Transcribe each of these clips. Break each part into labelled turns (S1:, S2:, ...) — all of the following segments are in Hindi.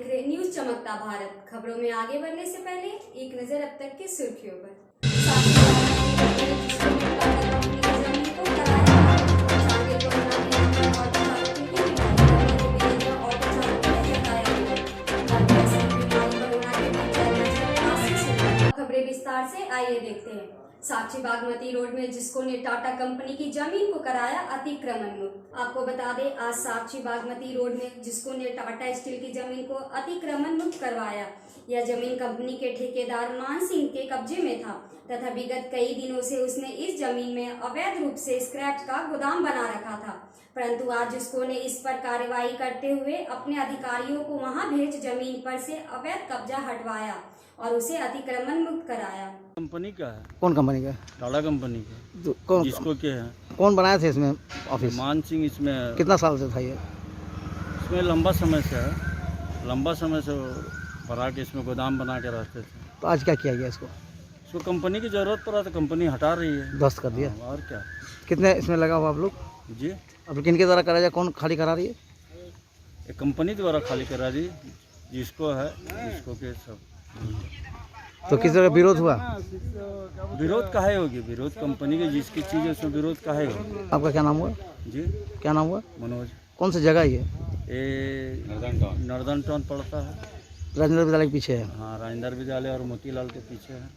S1: देख रहे न्यूज चमकता भारत। खबरों में आगे बढ़ने से पहले एक नजर अब तक की सुर्खियों पर। खबरें विस्तार से आइए देखते हैं। साक्षी बागमती रोड में जिसको ने टाटा कंपनी की जमीन को कराया अतिक्रमण मुक्त। आपको बता दें, आज साक्षी बागमती रोड में जिसको ने टाटा स्टील की जमीन को अतिक्रमण मुक्त करवाया। यह जमीन कंपनी के ठेकेदार मान सिंह के कब्जे में था तथा विगत कई दिनों से उसने इस जमीन में अवैध रूप से स्क्रैप का गोदाम बना रखा था, परंतु आज जिसको ने इस पर कार्रवाई करते हुए अपने अधिकारियों को वहां भेज जमीन पर से अवैध कब्जा हटवाया और उसे अतिक्रमण मुक्त कराया।
S2: कंपनी का है।
S3: कौन कंपनी का?
S2: टाटा कंपनी का।
S3: तो कौन
S2: जिसको के है?
S3: कौन बनाए थे इसमें ऑफिस?
S2: मान सिंह। इसमें
S3: कितना साल से था ये?
S2: इसमें लंबा समय से है, लंबा समय से भरा के इसमें गोदाम बना के रहते थे।
S3: तो आज क्या किया गया इसको?
S2: इसको कंपनी की जरूरत पड़ा तो कंपनी हटा रही है।
S3: ध्वस्त कर दिया।
S2: और क्या।
S3: कितने इसमें लगा हुआ आप लोग?
S2: जी,
S3: अब किन के द्वारा करा जाए? कौन खाली करा रही है?
S2: एक कंपनी द्वारा खाली करा रही, जिसको है जिसको के सब।
S3: तो किस तरह विरोध हुआ?
S2: विरोध काहे होगी? विरोध कंपनी की जिसकी चीज़ है उसमें विरोध काहे होगी?
S3: आपका क्या नाम हुआ?
S2: जी,
S3: क्या नाम हुआ?
S2: मनोज।
S3: कौन सी जगह ये?
S2: नर्दन टाउन पड़ता है।
S3: राजेंद्र विद्यालय के पीछे है।
S2: हाँ, राजेंद्र विद्यालय और मोतीलाल के पीछे है।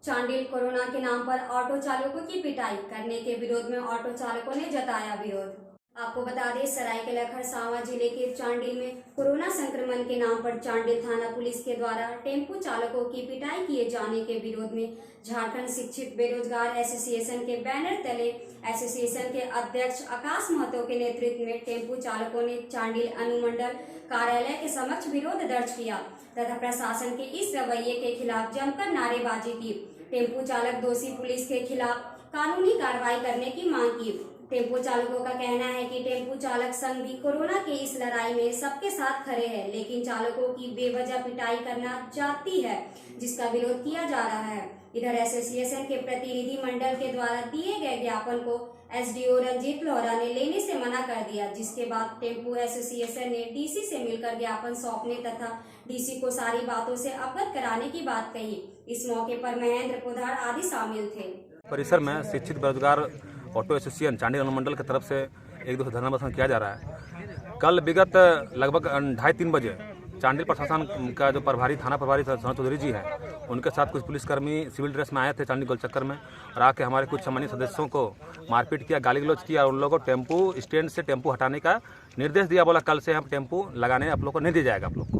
S1: चांडिल कोरोना के नाम पर ऑटो चालकों की पिटाई करने के विरोध में ऑटो चालकों ने जताया विरोध। आपको बता दें, सरायकेला खरसावां जिले के चांडिल में कोरोना संक्रमण के नाम पर चांडिल थाना पुलिस के द्वारा टेम्पो चालकों की पिटाई किए जाने के विरोध में झारखंड शिक्षित बेरोजगार एसोसिएशन के बैनर तले एसोसिएशन के अध्यक्ष आकाश महतो के नेतृत्व में टेम्पो चालकों ने चांडिल अनुमंडल कार्यालय के समक्ष विरोध दर्ज किया तथा प्रशासन के इस रवैये के खिलाफ जमकर नारेबाजी की। टेम्पो चालक दोषी पुलिस के खिलाफ कानूनी कार्रवाई करने की मांग की। टेम्पो चालकों का कहना है कि टेम्पो चालक संघ भी कोरोना के इस लड़ाई में सबके साथ खड़े हैं, लेकिन चालकों की बेवजह पिटाई करना जाती है, जिसका विरोध किया जा रहा है। इधर एसोसिएशन के प्रतिनिधि मंडल के द्वारा दिए गए ज्ञापन को एसडीओ रंजीत लोहरा ने लेने से मना कर दिया, जिसके बाद टेम्पो एसोसिएशन ने डीसी से मिलकर ज्ञापन सौंपने तथा डीसी को सारी बातों से अवगत कराने की बात कही। इस मौके पर महेंद्र पोधार आदि शामिल थे।
S4: परिसर में शिक्षित बेरोजगार ऑटो एसोसिएशन चांडिल अनुमंडल की तरफ से एक दो धरना प्रदर्शन किया जा रहा है। कल विगत लगभग 2:30-3 बजे चांडिल प्रशासन का जो प्रभारी थाना प्रभारी सोना चौधरी जी है, उनके साथ कुछ पुलिसकर्मी सिविल ड्रेस में आए थे चांडिल गोलचक्कर में, और आके हमारे कुछ सम्मानित सदस्यों को मारपीट किया, गाली गलौज किया और उन लोगों को टेम्पो स्टैंड से टेम्पो हटाने का निर्देश दिया। बोला कल से हम टेम्पो लगाने आप लोग को नहीं दिया जाएगा आप लोग को।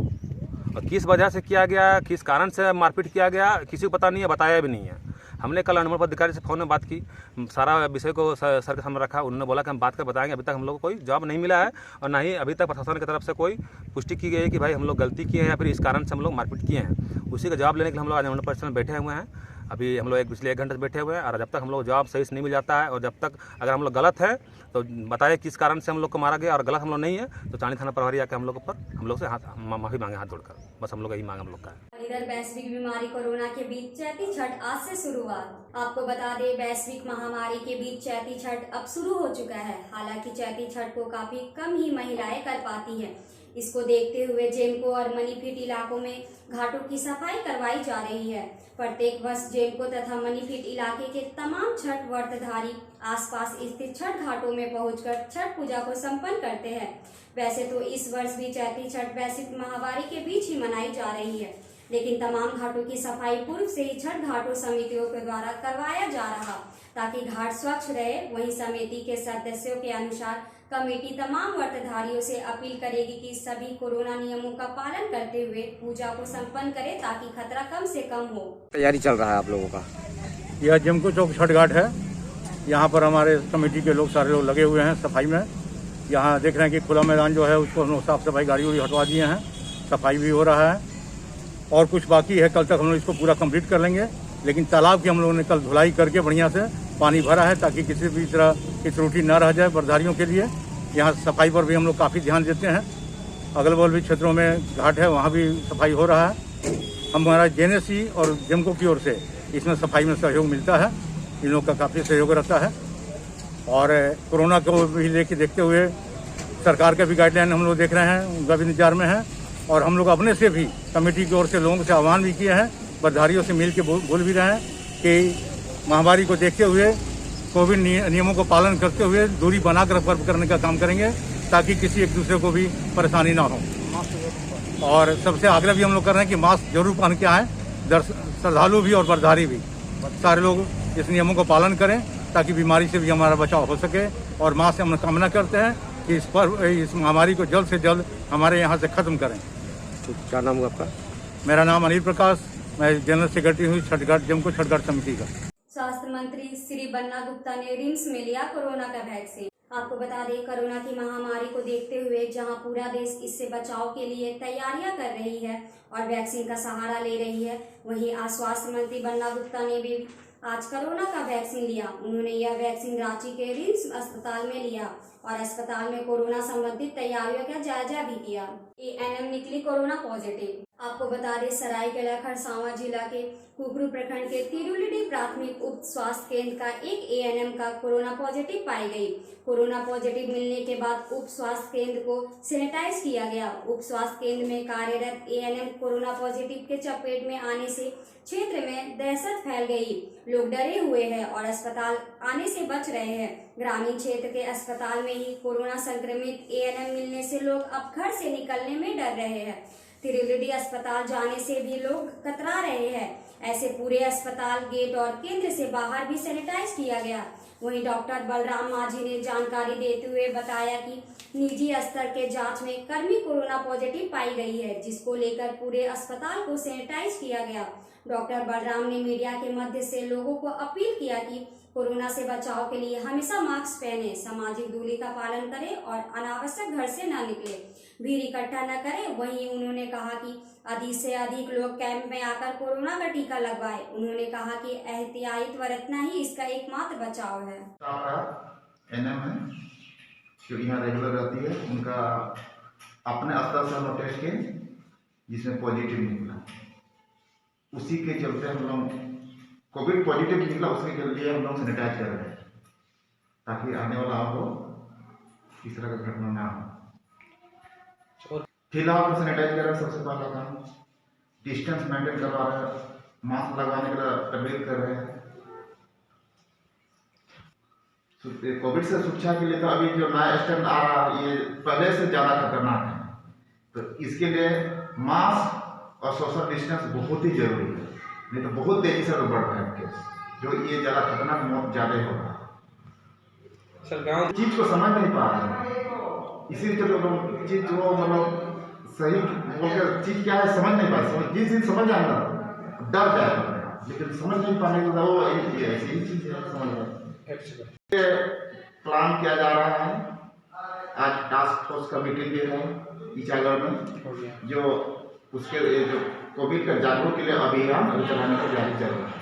S4: और किस वजह से किया गया, किस कारण से मारपीट किया गया, किसी को पता नहीं है, बताया भी नहीं है। हमने कल अनुमंडल पदाधिकारी से फ़ोन में बात की, सारा विषय को सर के सामने रखा। उन्होंने बोला कि हम बात कर बताएंगे। अभी तक हम लोग को कोई जवाब नहीं मिला है और ना ही अभी तक प्रशासन की तरफ से कोई पुष्टि की गई है कि भाई हम लोग गलती किए हैं या फिर इस कारण से हम लोग मारपीट किए हैं। उसी का जवाब लेने के लिए हम लोग आज अनुमंडल परिसर में बैठे हुए हैं। अभी हम लोग पिछले 1 घंटे से बैठे हुए हैं और जब तक हम लोग जवाब सही से नहीं मिल जाता है और जब तक अगर हम लोग गलत है तो बताए किस कारण से हम लोग को मारा गया, और गलत हम लोग नहीं है तो चांडिल थाना प्रभारी आके हम लोग पर हम लोग से माफ़ी मांगे हाथ जोड़कर। बस हम लोग यही मांग हम लोग का है।
S1: इधर वैश्विक बीमारी कोरोना के बीच चैती छठ आज से शुरुआत। आपको बता दें, वैश्विक महामारी के बीच चैती छठ अब शुरू हो चुका है। हालांकि चैती छठ को काफी कम ही महिलाएं कर पाती हैं। इसको देखते हुए जेमको और मनीफिट इलाकों में घाटों की सफाई करवाई जा रही है। प्रत्येक वर्ष जेमको तथा मनीफिट इलाके के तमाम छठ व्रतधारी आसपास स्थित छठ घाटों में पहुंचकर छठ पूजा को संपन्न करते हैं। वैसे तो इस वर्ष भी चैती छठ वैश्विक महामारी के बीच ही मनाई जा रही है, लेकिन तमाम घाटों की सफाई पूर्व से ही छठ घाटों समितियों के द्वारा करवाया जा रहा ताकि घाट स्वच्छ रहे। वहीं समिति के सदस्यों के अनुसार कमेटी तमाम व्रतधारियों से अपील करेगी कि सभी कोरोना नियमों का पालन करते हुए पूजा को संपन्न करें ताकि खतरा कम से कम हो।
S3: तैयारी चल रहा है आप लोगों का?
S5: यह जेमको चौक छठ घाट है। यहाँ पर हमारे कमेटी के लोग सारे लोग लगे हुए हैं सफाई में। यहाँ देख रहे हैं कि खुला मैदान जो है उसको हम लोग साफ सफाई गाड़ी वाड़ी हटवा दिए हैं, सफाई भी हो रहा है और कुछ बाकी है। कल तक हम लोग इसको पूरा कंप्लीट कर लेंगे। लेकिन तालाब की हम लोगों ने कल धुलाई करके बढ़िया से पानी भरा है ताकि किसी भी तरह की त्रुटि न रह जाए व्रतधारियों के लिए। यहाँ सफाई पर भी हम लोग काफ़ी ध्यान देते हैं। अगल बगल भी क्षेत्रों में घाट है, वहाँ भी सफाई हो रहा है। हमारा जेनेसी और जेमको की ओर से इसमें सफाई में सहयोग मिलता है। इन लोग का काफ़ी सहयोग रहता है और कोरोना को भी लेके देखते हुए सरकार के भी गाइडलाइन हम लोग देख रहे हैं, उनका भी इंतजार में है और हम लोग अपने से भी कमेटी की ओर से लोगों से आह्वान भी किए हैं, व्रतधारियों से मिल के बोल भी रहे हैं कि महामारी को देखते हुए कोविड नियमों को पालन करते हुए दूरी बनाकर पर्व करने का काम करेंगे, ताकि किसी एक दूसरे को भी परेशानी ना हो। और सबसे आग्रह भी हम लोग कर रहे हैं कि मास्क जरूर पहन के आएँ, श्रद्धालु भी और व्रतधारी भी, सारे लोग इस नियमों को पालन करें ताकि बीमारी से भी हमारा बचाव हो सके। और माँ से हम कामना करते हैं कि इस महामारी को जल्द से जल्द हमारे यहाँ से खत्म करें।
S3: तो क्या नाम हुआ आपका?
S5: मेरा नाम अनिल प्रकाश, मैं जनरल सेक्रेटरी हूँ छठगढ़ जमको छठगढ़ समिति का।
S1: स्वास्थ्य मंत्री श्री बन्ना गुप्ता ने रिम्स में लिया कोरोना का वैक्सीन। आपको बता दें, कोरोना की महामारी को देखते हुए जहां पूरा देश इससे बचाव के लिए तैयारियां कर रही है और वैक्सीन का सहारा ले रही है, वहीं आज स्वास्थ्य मंत्री बन्ना गुप्ता ने भी आज कोरोना का वैक्सीन लिया। उन्होंने यह वैक्सीन रांची के रिम्स अस्पताल में लिया और अस्पताल में कोरोना संबंधित तैयारियों का जायजा भी किया। एएनएम निकली कोरोना पॉजिटिव। आपको बता दें, सरायकेला खरसावां जिला के कुकरू प्रखंड के तिरुलिडी प्राथमिक उप स्वास्थ्य केंद्र का एक एएनएम का कोरोना पॉजिटिव पाई गई। कोरोना पॉजिटिव मिलने के बाद उप स्वास्थ्य केंद्र को सैनिटाइज किया गया। उप स्वास्थ्य केंद्र में कार्यरत एएनएम कोरोना पॉजिटिव के चपेट में आने से क्षेत्र में दहशत फैल गई। लोग डरे हुए हैं और अस्पताल आने से बच रहे हैं। ग्रामीण क्षेत्र के अस्पताल में ही कोरोना संक्रमित एएनएम मिलने से लोग अब घर से निकलने में डर रहे हैं। तिरुलिडी अस्पताल जाने से भी लोग कतरा रहे हैं। ऐसे पूरे अस्पताल गेट और केंद्र से बाहर भी सैनिटाइज किया गया। वहीं डॉक्टर बलराम माझी ने जानकारी देते हुए बताया कि निजी स्तर के जांच में कर्मी कोरोना पॉजिटिव पाई गई है, जिसको लेकर पूरे अस्पताल को सैनिटाइज किया गया। डॉक्टर बलराम ने मीडिया के मध्य से लोगों को अपील किया कि कोरोना से बचाव के लिए हमेशा मास्क पहने, सामाजिक दूरी का पालन करें और अनावश्यक घर से न निकले, भीड़ इकट्ठा न करें। वहीं उन्होंने कहा कि अधिक से अधिक लोग कैंप में आकर कोरोना का टीका लगवाएं। उन्होंने कहा कि एहतियात बरतना ही इसका एकमात्र बचाव है।
S6: एनएम है जो यहाँ रेगुलर रहती है, उनका अपने स्तर से हम टेस्ट किए जिसमें पॉजिटिव निकला, उसी के चलते हम लोग कोविड पॉजिटिव निकला, उसके लिए हम लोग सैनिटाइज कर रहे हैं ताकि आने वाला आपको इस तरह का घटना ना हो। फिलहाल सैनिटाइज कर रहे हैं, सबसे पहला काम डिस्टेंस मेंटेन करवा रहे हैं, मास्क लगाने के लिए तरबीयत कर रहे हैं। कोविड से सुरक्षा के लिए तो अभी जो नया स्टैंड आ रहा है ये पहले से ज़्यादा खतरनाक है, तो इसके लिए मास्क और सोशल डिस्टेंस बहुत ही जरूरी है, नहीं तो बहुत तेजी से बढ़ रहा है केस, जो ये ज़्यादा खतरनाक मौत ज़्यादा हो रहा है। चीज़ को समझ नहीं पा रहे हैं, इसीलिए जो लोग चीज़ जो मतलब सही बोलकर चीज़ क्या है समझ नहीं पा रहे। जिस चीज़ समझ आएगा डर जाएगा, लेकिन समझ नहीं पाने को वो ऐसी ही चीज़ है, समझ रहे। प्लान किया जा रहा है, आज टास्क फोर्स कमेटी भी है ईचागढ़ में, जो उसके जो कोविड का जागरूक के लिए अभियान चलाने का जारी चल रहा है।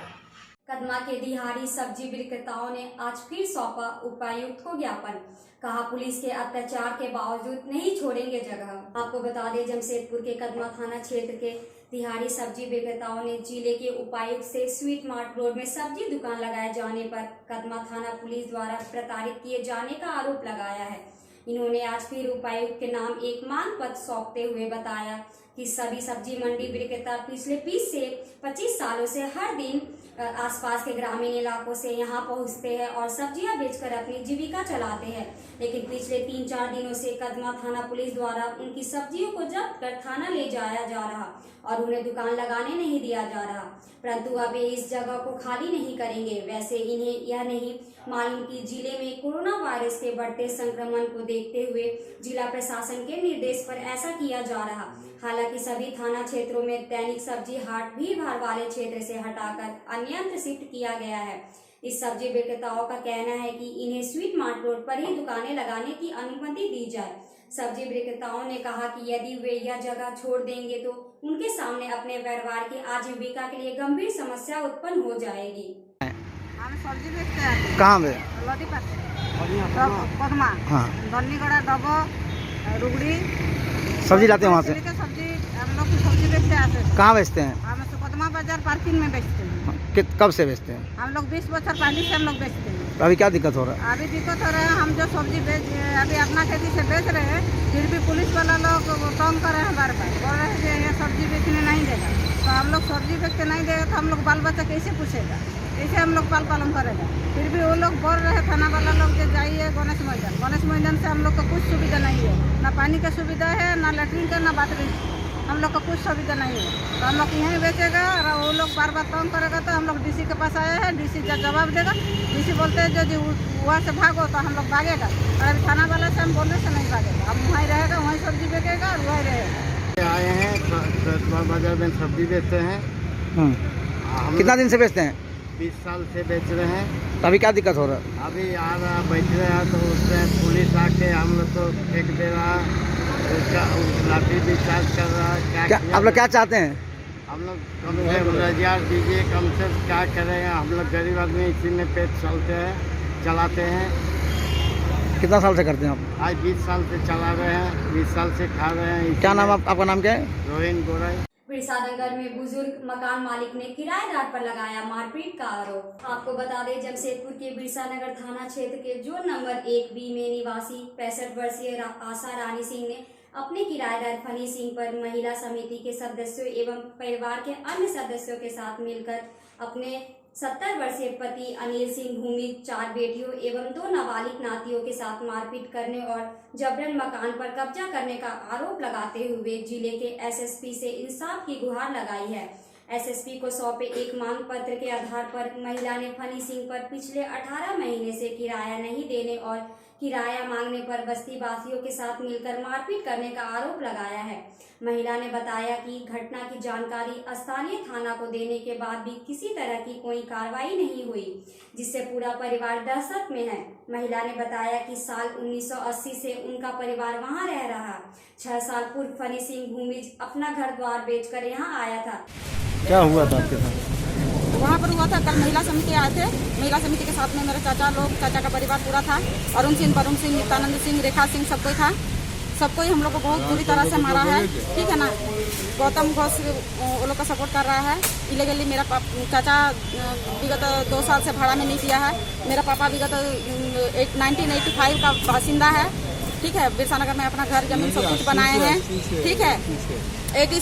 S1: कदमा के दिहाड़ी सब्जी विक्रेताओं ने आज फिर सौंपा उपायुक्त को ज्ञापन। कहा पुलिस के अत्याचार के बावजूद नहीं छोड़ेंगे जगह। आपको बता दें, जमशेदपुर के कदमा थाना क्षेत्र के दिहाड़ी सब्जी विक्रेताओं ने जिले के उपायुक्त से स्वीट मार्ट रोड में सब्जी दुकान लगाए जाने पर कदमा थाना पुलिस द्वारा प्रताड़ित किए जाने का आरोप लगाया है। इन्होंने आज फिर उपायुक्त के नाम एक मांग पत्र सौंपते हुए बताया कि सभी सब्जी मंडी विक्रेता पिछले 20 से 25 सालों से हर दिन आसपास के ग्रामीण इलाकों से यहां पहुंचते हैं और सब्जियां बेचकर अपनी जीविका चलाते हैं, लेकिन पिछले 3-4 दिनों से कदमा थाना पुलिस द्वारा उनकी सब्जियों को जब्त कर थाना ले जाया जा रहा और उन्हें दुकान लगाने नहीं दिया जा रहा, परंतु अब इस जगह को खाली नहीं करेंगे। वैसे इन्हें यह नहीं मालूम कि जिले में कोरोना वायरस के बढ़ते संक्रमण को देखते हुए जिला प्रशासन के निर्देश पर ऐसा किया जा रहा। हालांकि सभी थाना क्षेत्रों में दैनिक सब्जी हाट भीड़ भाड़ वाले क्षेत्र से हटाकर अन्यत्र शिफ्ट किया गया है। इस सब्जी विक्रेताओं का कहना है कि इन्हें स्वीट मार्ट रोड पर ही दुकानें लगाने की अनुमति दी जाए। सब्जी विक्रेताओं ने कहा कि यदि वे यह जगह छोड़ देंगे तो उनके सामने अपने परिवार की आजीविका के लिए गंभीर समस्या उत्पन्न हो जाएगी।
S7: हम सब्जी बेचते हैं।
S3: कहाँ पे?
S7: लौटी पास पदमा,
S3: हाँ,
S7: धन्नीगढ़ा, डबो, रुगड़ी
S3: सब्जी लाते हैं वहाँ से?
S7: सब्जी हम लोग सब्जी बेचते हैं।
S3: कहाँ बेचते हैं?
S7: हम पदमा बाजार पार्किंग में बेचते हैं।
S3: कब से बेचते हैं?
S7: हम लोग 20 बच्चर पहले से हम लोग बेचते हैं।
S3: तो अभी क्या दिक्कत हो रहा है?
S7: अभी दिक्कत हो रहा है, हम जो सब्जी अभी अपना खेती से बेच रहे हैं, फिर भी पुलिस वाला लोग तंग कर रहे हैं बार बार, बोल रहे हैं कि ये सब्जी बेचने नहीं देगा। तो हम लोग सब्जी बेच के नहीं देगा तो हम लोग बाल बच्चा कैसे पूछेगा, कैसे हम लोग पालन करेगा। फिर भी वो लोग बोल रहे हैं थाना वाला लोग जो जाइए गणेश मैदान से हम लोग को कुछ सुविधा नहीं है, ना पानी का सुविधा है, ना लेटरिन का, ना बाथरूम, हम लोग को कुछ सुविधा नहीं है। तो हम लोग यहीं बेचेगा और वो लोग बार बार तंग करेगा। तो हम लोग डीसी के पास आए हैं, डीसी जवाब देगा। डीसी बोलते हैं जो वहाँ से भागो, तो हम लोग भागेगा। और अभी थाना वाला से हम बोलने से नहीं भागेगा, हम वहीं रहेगा, वहीं सब्जी बेचेगा और वहीं रहेगा।
S8: आए हैं बाजार में सब्जी बेचते हैं। हम
S3: कितना दिन से बेचते हैं?
S8: 20 साल से बेच रहे हैं।
S3: तो अभी क्या दिक्कत हो रहा है?
S8: अभी आ रहा बेच रहे हैं तो उसमें पुलिस आके हम लोग को फेंक दे रहा, उसका लाठी भी चार्ज कर रहा है।
S3: क्या आप लोग क्या चाहते हैं?
S8: हम लोग कम से रोजगार दीजिए, कम से क्या करेंगे, हम लोग गरीब आदमी इसी में पेट चलाते हैं।
S3: कितना साल से करते हैं आप?
S8: आज 20 साल से चला रहे हैं, 20 साल से खा रहे हैं।
S3: क्या नाम आपका नाम क्या है?
S8: रोहिन गोराई।
S1: बिरसानगर में बुजुर्ग मकान मालिक ने किराएदार पर लगाया मारपीट का आरोप। आपको बता दें, जमशेदपुर के बिरसानगर थाना क्षेत्र के जोन नंबर 1B में निवासी 65 वर्षीय आशा रानी सिंह ने अपने किराएदार फनी सिंह पर महिला समिति के सदस्यों एवं परिवार के अन्य सदस्यों के साथ मिलकर अपने 70 वर्षीय पति अनिल सिंह भूमि 4 बेटियों एवं 2 नाबालिग नातियों के साथ मारपीट करने और जबरन मकान पर कब्जा करने का आरोप लगाते हुए जिले के एसएसपी से इंसाफ की गुहार लगाई है। एसएसपी को सौंपे एक मांग पत्र के आधार पर महिला ने फनी सिंह पर पिछले 18 महीने से किराया नहीं देने और किराया मांगने पर बस्ती वासियों के साथ मिलकर मारपीट करने का आरोप लगाया है। महिला ने बताया कि घटना की जानकारी स्थानीय थाना को देने के बाद भी किसी तरह की कोई कार्रवाई नहीं हुई, जिससे पूरा परिवार दहशत में है। महिला ने बताया कि साल 1980 से उनका परिवार वहां रह रहा। 6 साल पूर्व फनी सिंह भूमि अपना घर द्वार बेचकर यहाँ आया था।
S2: क्या हुआ था आपके साथ?
S9: वहाँ पर हुआ था, कल महिला समिति आए थे। महिला समिति के साथ में मेरे चाचा का परिवार पूरा था। अरुण सिंह, वरुण सिंह, नित्यानंद सिंह, रेखा सिंह, सब कोई था। सबको ही हम लोग को बहुत बुरी तरह से मारा है, ठीक है ना। गौतम घोष वो लोग का सपोर्ट कर रहा है। इलीगली मेरा चाचा विगत 2 साल से भाड़ा में नहीं दिया है। मेरा पापा विगत 1985 का बासिंदा है, ठीक है। बिरसानगर में अपना घर जमीन सब कुछ बनाए हैं, ठीक है। 80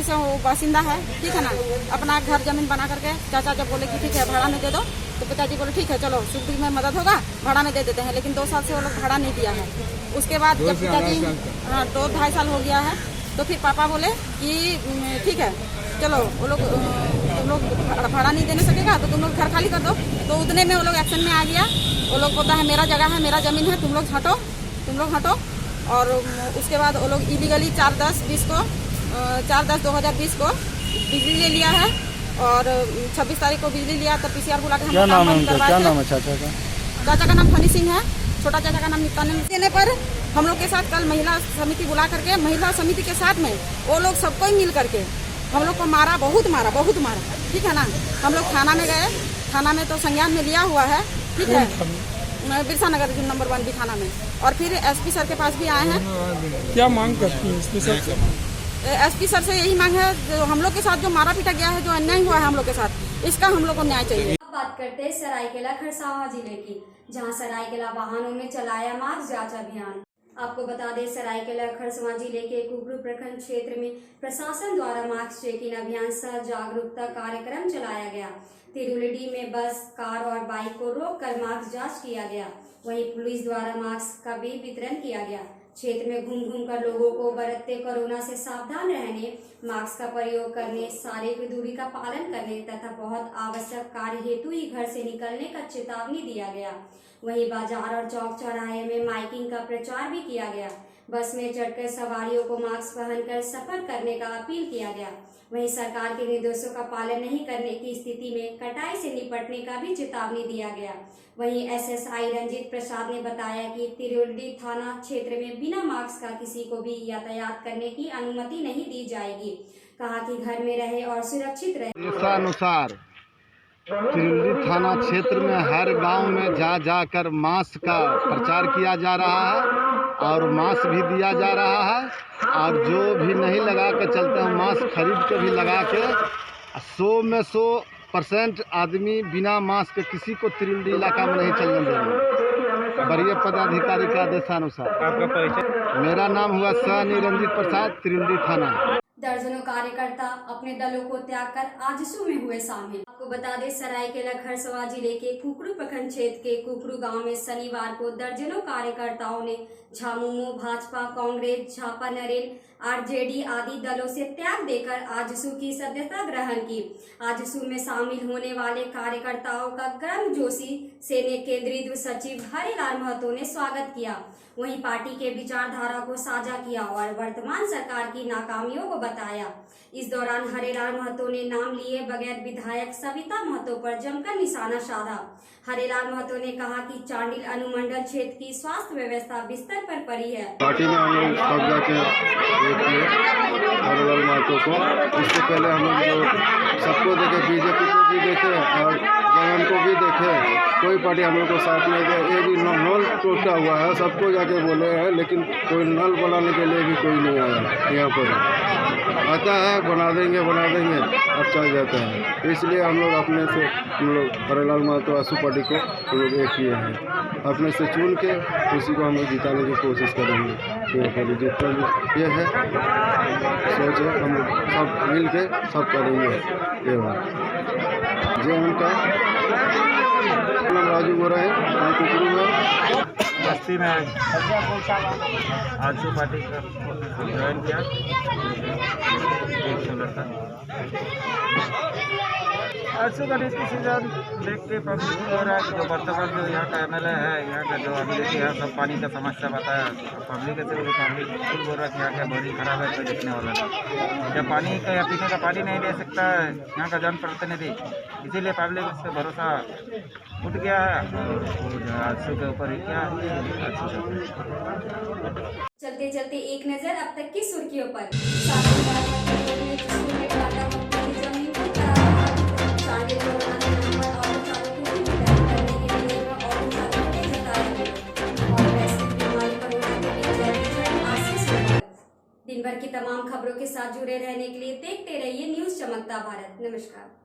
S9: से वो बासिंदा है, ठीक है ना। अपना घर जमीन बना करके चाचा जब बोले कि ठीक है भाड़ा में दे दो, तो पिताजी बोले ठीक है चलो सुख दुख में मदद होगा, भाड़ा में दे देते हैं। लेकिन 2 साल से वो लोग भाड़ा नहीं दिया है। उसके बाद जब पिताजी 2-2.5 साल हो गया है, तो फिर पापा बोले कि ठीक है चलो वो लोग तुम लोग भाड़ा नहीं देने सकेगा तो तुम लोग घर खाली कर दो। तो उतने में वो लोग एक्शन में आ गया। वो लोग बोलता है मेरा जगह है, मेरा जमीन है, तुम लोग हटो। और उसके बाद वो लोग इलीगली 4/10/20 को बिजली ले लिया है और 26 तारीख को बिजली लिया। तब PCR बुला के हम
S2: क्या नाम है उनका? क्या नाम है
S9: चाचा का नाम फनी सिंह है, छोटा चाचा का नाम नित्यानंद। देने पर हम लोग के साथ कल महिला समिति बुला करके, महिला समिति के साथ में वो लोग सबको ही मिल करके हम लोग को मारा, बहुत मारा, ठीक है ना। हम लोग थाना में गए, थाना में तो संज्ञान में लिया हुआ है, ठीक है। बिरसानगर नंबर 1 भी थाना में। और फिर एसपी सर के पास भी आए हैं।
S10: क्या मांग करती है एसपी सर से?
S9: एसपी सर से यही मांग है, जो हम लोग के साथ जो मारा पीटा गया है, जो अन्याय हुआ है हम लोग के साथ, इसका हम लोग को न्याय चाहिए।
S1: अब बात करते हैं सरायकेला खरसावां जिले की, जहां सरायकेला वाहनों में चलाया मास्क जांच अभियान। आपको बता दें, सरायकेला खरसावां जिले के कुकरू प्रखंड क्षेत्र में प्रशासन द्वारा मास्क चेकिंग अभियान सह जागरूकता कार्यक्रम चलाया गया। तिरुलडी में बस, कार और बाइक को रोककर मास्क जांच किया गया। वहीं पुलिस द्वारा मास्क का भी वितरण किया गया। क्षेत्र में घूम कर लोगों को बरतते कोरोना से सावधान रहने, मास्क का प्रयोग करने, शारीरिक दूरी का पालन करने तथा बहुत आवश्यक कार्य हेतु ही घर से निकलने का चेतावनी दिया गया। वहीं बाजार और चौक चौराहे में माइकिंग का प्रचार भी किया गया। बस में चढ़कर सवारियों को मास्क पहनकर सफर करने का अपील किया गया। वहीं सरकार के निर्देशों का पालन नहीं करने की स्थिति में कटाई से निपटने का भी चेतावनी दिया गया। वहीं एसएसआई रंजीत प्रसाद ने बताया कि तिरुलडी थाना क्षेत्र में बिना मास्क का किसी को भी यातायात करने की अनुमति नहीं दी जाएगी। कहा कि घर में रहे और सुरक्षित रहे।
S8: अनुसार तिरुलडी थाना क्षेत्र में हर गांव में जाकर मास्क का प्रचार किया जा रहा है और मास्क भी दिया जा रहा है। और जो भी नहीं लगा के चलते हैं, मास्क खरीद के भी लगा के 100 में 100 % आदमी बिना मास्क के किसी को त्रिवेणी इलाका में नहीं चलने देंगे, वरीय पदाधिकारी के आदेशानुसार।
S4: आपका परिचय?
S8: मेरा नाम हुआ सह निरंजित प्रसाद, त्रिवेणी थाना।
S1: दर्जनों कार्यकर्ता अपने दलों को त्याग कर आजसू में हुए शामिल। आपको बता दें, सरायकेला खरसवां जिले के कुकरू प्रखंड क्षेत्र के कुकरू गांव में शनिवार को दर्जनों कार्यकर्ताओं ने झामुमो, भाजपा, कांग्रेस, झापा नरेन, आरजेडी आदि दलों से त्याग देकर आजसू की सदस्यता ग्रहण की। आजसू में शामिल होने वाले कार्यकर्ताओं का गर्मजोशी से केंद्रीय सचिव हरिलाल महतो ने स्वागत किया। वहीं पार्टी के विचारधारा को साझा किया और वर्तमान सरकार की नाकामियों को बताया। इस दौरान हरिलाल महतो ने नाम लिए बगैर विधायक सविता महतो पर जमकर निशाना साधा। हरिलाल महतो ने कहा कि चांडिल अनुमंडल क्षेत्र की स्वास्थ्य व्यवस्था बिस्तर पर पड़ी है।
S8: पार्टी में हम लोग सब जाके देखिए हरिलाल महतो को। इससे पहले हम लोग जो सबको देखे, बीजेपी को भी देखे और जगन को भी देखे, कोई पार्टी हम लोग को साथ नहीं दे। ये भी नल टूटा हुआ है, सबको जाके बोले हैं, लेकिन कोई नल बनाने के लिए भी कोई नहीं आया। यहाँ पर आता है बना देंगे अब चल जाता है। इसलिए हम लोग अपने से हरिलाल महतो आजसू पार्टी को हम लोग एक किए हैं, अपने से चुन के उसी को हम लोग जिताने की कोशिश करेंगे। जितना भी ये है सोच है, हम लोग सब मिल के सब करेंगे। ये बात जो उनका राजू हो रहे हैं कुकरू में
S2: बस्ती में आजसू पार्टी का ज्वाइन किया। आजसू का डिसीजन देख के पब्लिक हो रहा है कि जो वर्तमान जो यहाँ का MLA है, यहाँ का जो अभिनेत्री है, सब पानी का समस्या बताया। पब्लिक ऐसे पब्लिक खुद बोल रहा है कि यहाँ का बड़ी खराब है, कोई देखने वाला नहीं। जब पानी का या पीने का पानी नहीं दे सकता है यहाँ का जनप्रतिनिधि, इसीलिए पब्लिक उस पर भरोसा उठ गया है। आजसू के ऊपर ही क्या
S1: चलते चलते एक नजर अब तक की सुर्खियों पर। दिन भर की तमाम खबरों के साथ जुड़े रहने के लिए देखते रहिए न्यूज़ चमकता भारत। नमस्कार।